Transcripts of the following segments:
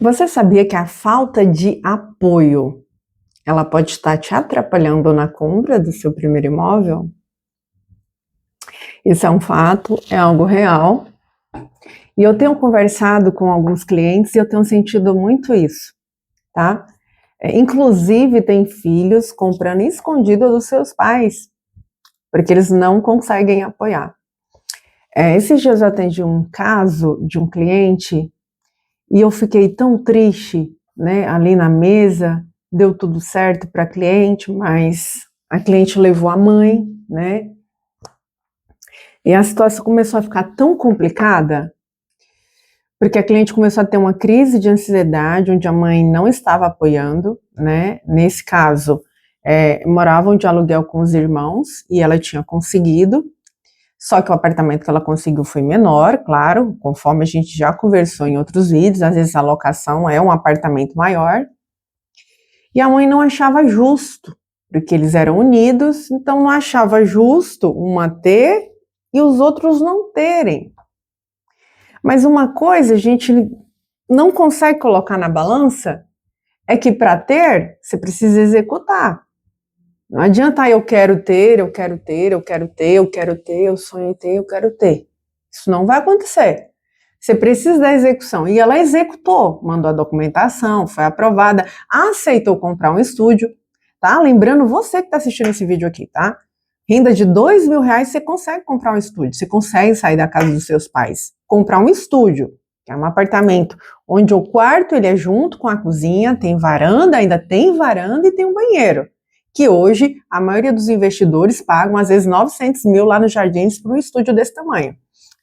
Você sabia que a falta de apoio, ela pode estar te atrapalhando na compra do seu primeiro imóvel? Isso é um fato, é algo real. E eu tenho conversado com alguns clientes e eu tenho sentido muito isso, tá? Inclusive, tem filhos comprando escondido dos seus pais, porque eles não conseguem apoiar. Esses dias eu atendi um caso de um cliente e eu fiquei tão triste, né? Ali na mesa, deu tudo certo para a cliente, mas a cliente levou a mãe, né? E a situação começou a ficar tão complicada, porque a cliente começou a ter uma crise de ansiedade, onde a mãe não estava apoiando, né? Nesse caso, moravam de aluguel com os irmãos e ela tinha conseguido. Só que o apartamento que ela conseguiu foi menor, claro, conforme a gente já conversou em outros vídeos, às vezes a locação é um apartamento maior. E a mãe não achava justo, porque eles eram unidos, então não achava justo uma ter e os outros não terem. Mas uma coisa a gente não consegue colocar na balança é que para ter, você precisa executar. Não adianta, eu quero ter, eu quero ter, eu quero ter, eu quero ter, eu sonho em ter, eu quero ter. Isso não vai acontecer. Você precisa da execução. E ela executou, mandou a documentação, foi aprovada, aceitou comprar um estúdio, tá? Lembrando você que está assistindo esse vídeo aqui, tá? Renda de R$ 2.000, você consegue comprar um estúdio, você consegue sair da casa dos seus pais, comprar um estúdio, que é um apartamento, onde o quarto ele é junto com a cozinha, tem varanda, ainda tem varanda e tem um banheiro. Que hoje a maioria dos investidores pagam às vezes 900 mil lá nos Jardins para um estúdio desse tamanho.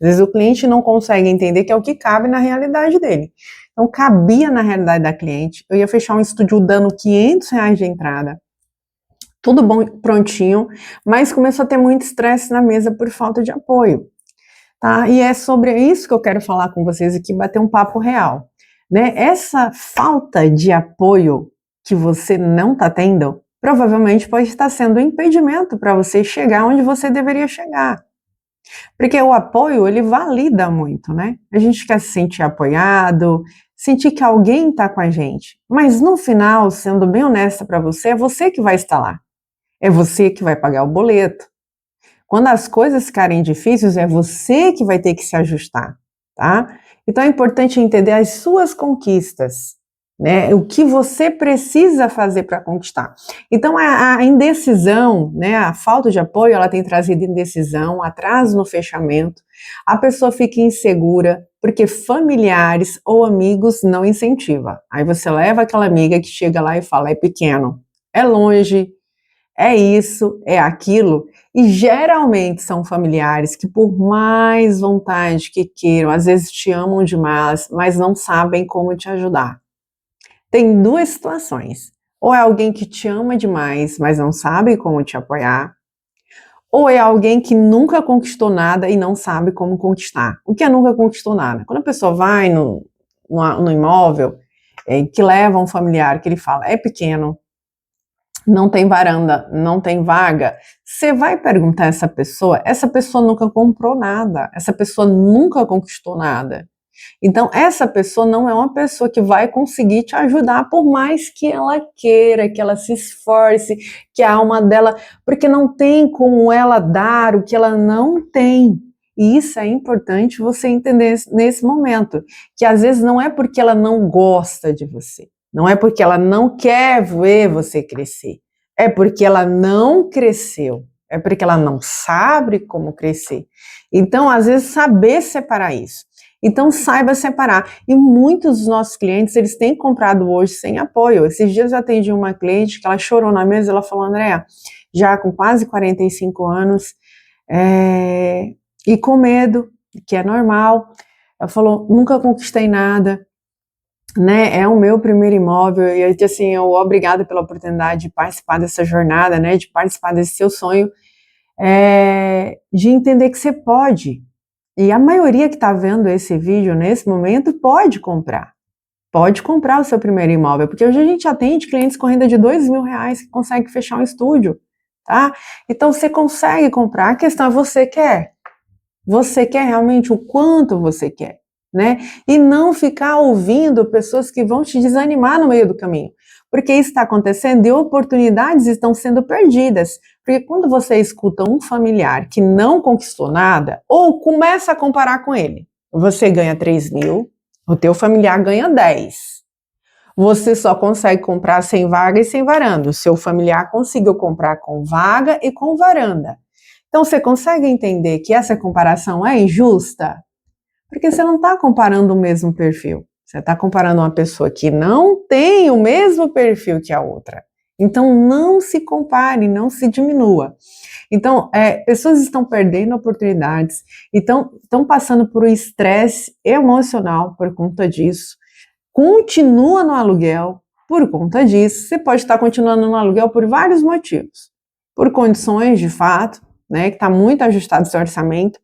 Às vezes o cliente não consegue entender que é o que cabe na realidade dele. Então cabia na realidade da cliente, eu ia fechar um estúdio dando R$ 500 de entrada, tudo bom, prontinho, mas começou a ter muito estresse na mesa por falta de apoio, tá? E é sobre isso que eu quero falar com vocês aqui, bater um papo real, né? Essa falta de apoio que você não está tendo, provavelmente pode estar sendo um impedimento para você chegar onde você deveria chegar. Porque o apoio, ele valida muito, né? A gente quer se sentir apoiado, sentir que alguém está com a gente. Mas no final, sendo bem honesta para você, é você que vai estar lá. É você que vai pagar o boleto. Quando as coisas ficarem difíceis, é você que vai ter que se ajustar, tá? Então é importante entender as suas conquistas, né? O que você precisa fazer para conquistar. Então a indecisão, né? A falta de apoio, ela tem trazido indecisão, atraso no fechamento. A pessoa fica insegura porque familiares ou amigos não incentivam. Aí você leva aquela amiga que chega lá e fala: é pequeno, é longe, é isso, é aquilo, e geralmente são familiares que, por mais vontade que queiram, às vezes te amam demais, mas não sabem como te ajudar. Tem duas situações: ou é alguém que te ama demais, mas não sabe como te apoiar, ou é alguém que nunca conquistou nada e não sabe como conquistar. O que é nunca conquistou nada? Quando a pessoa vai no imóvel, que leva um familiar, que ele fala: é pequeno, não tem varanda, não tem vaga, você vai perguntar a essa pessoa nunca comprou nada, essa pessoa nunca conquistou nada. Então, essa pessoa não é uma pessoa que vai conseguir te ajudar, por mais que ela queira, que ela se esforce, que a alma dela, porque não tem como ela dar o que ela não tem. E isso é importante você entender nesse momento, que às vezes não é porque ela não gosta de você, não é porque ela não quer ver você crescer, é porque ela não cresceu, é porque ela não sabe como crescer. Então, às vezes, saber separar isso. Então, saiba separar. E muitos dos nossos clientes, eles têm comprado hoje sem apoio. Esses dias eu atendi uma cliente que ela chorou na mesa, ela falou: Andréa, já com quase 45 anos, e com medo, que é normal. Ela falou: nunca conquistei nada, né? É o meu primeiro imóvel. E assim, eu obrigada pela oportunidade de participar dessa jornada, né? De participar desse seu sonho, de entender que você pode. E a maioria que está vendo esse vídeo nesse momento pode comprar. Pode comprar o seu primeiro imóvel, porque hoje a gente atende clientes com renda de R$ 2.000 que conseguem fechar um estúdio, tá? Então você consegue comprar, a questão é: você quer? Você quer realmente o quanto você quer, né? E não ficar ouvindo pessoas que vão te desanimar no meio do caminho. Porque isso está acontecendo e oportunidades estão sendo perdidas. Porque quando você escuta um familiar que não conquistou nada, ou começa a comparar com ele, você ganha 3 mil, o teu familiar ganha 10. Você só consegue comprar sem vaga e sem varanda. O seu familiar conseguiu comprar com vaga e com varanda. Então, você consegue entender que essa comparação é injusta? Porque você não está comparando o mesmo perfil. Você está comparando uma pessoa que não tem o mesmo perfil que a outra. Então, não se compare, não se diminua. Então, pessoas estão perdendo oportunidades, estão passando por um estresse emocional por conta disso. Continua no aluguel por conta disso. Você pode estar continuando no aluguel por vários motivos. Por condições, de fato, né, que está muito ajustado o seu orçamento,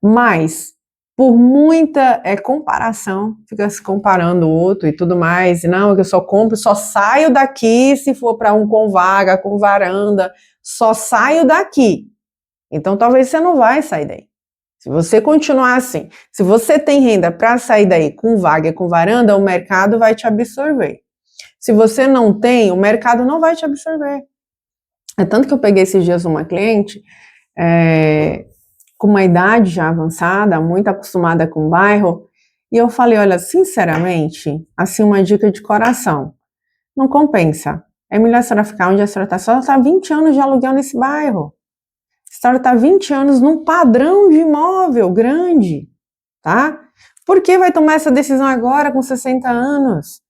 mas por muita comparação, fica se comparando o outro e tudo mais, e não, eu só compro, só saio daqui se for para um com vaga, com varanda, só saio daqui. Então talvez você não vai sair daí. Se você continuar assim, se você tem renda para sair daí com vaga e com varanda, o mercado vai te absorver. Se você não tem, o mercado não vai te absorver. É tanto que eu peguei esses dias uma cliente, com uma idade já avançada, muito acostumada com o bairro, e eu falei, olha, sinceramente, assim, uma dica de coração, não compensa. É melhor a senhora ficar onde a senhora está. A senhora está 20 anos de aluguel nesse bairro. A senhora está 20 anos num padrão de imóvel grande, tá? Por que vai tomar essa decisão agora com 60 anos?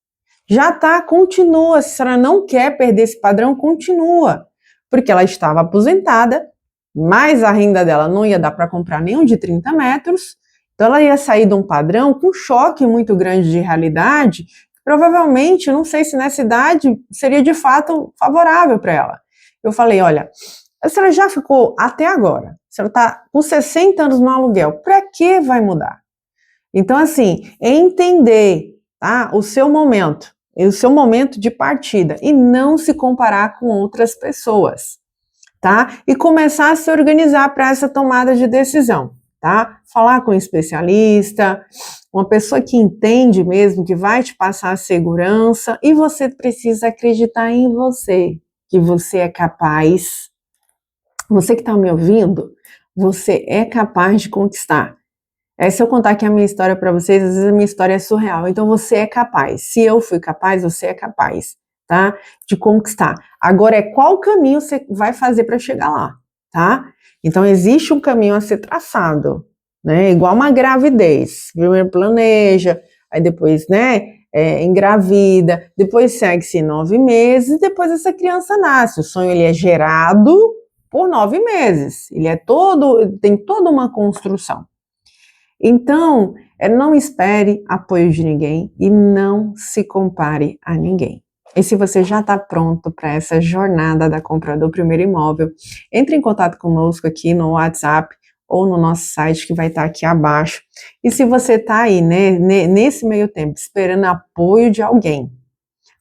Já tá, continua. Se a senhora não quer perder esse padrão, continua. Porque ela estava aposentada, mas a renda dela não ia dar para comprar nenhum de 30 metros, então ela ia sair de um padrão com um choque muito grande de realidade, provavelmente, não sei se nessa idade seria de fato favorável para ela. Eu falei, olha, a senhora já ficou até agora, a senhora está com 60 anos no aluguel, para que vai mudar? Então, assim, entender, tá, o seu momento de partida e não se comparar com outras pessoas. Tá? E começar a se organizar para essa tomada de decisão, tá? Falar com um especialista, uma pessoa que entende mesmo, que vai te passar a segurança, e você precisa acreditar em você, que você é capaz. Você que está me ouvindo, você é capaz de conquistar. Se eu contar aqui a minha história para vocês, às vezes a minha história é surreal, então você é capaz. Se eu fui capaz, você é capaz. Tá? De conquistar. Agora qual caminho você vai fazer para chegar lá, tá? Então existe um caminho a ser traçado, né? Igual uma gravidez. Primeiro planeja, aí depois, né? Engravida, depois segue-se 9 meses, depois essa criança nasce. O sonho ele é gerado por 9 meses. Ele tem toda uma construção. Então, não espere apoio de ninguém e não se compare a ninguém. E se você já está pronto para essa jornada da compra do primeiro imóvel, entre em contato conosco aqui no WhatsApp ou no nosso site que vai estar aqui abaixo. E se você está aí, né, nesse meio tempo, esperando apoio de alguém,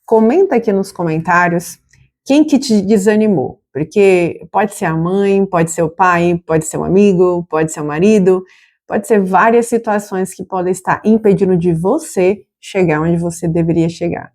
comenta aqui nos comentários quem que te desanimou. Porque pode ser a mãe, pode ser o pai, pode ser um amigo, pode ser o marido, pode ser várias situações que podem estar impedindo de você chegar onde você deveria chegar.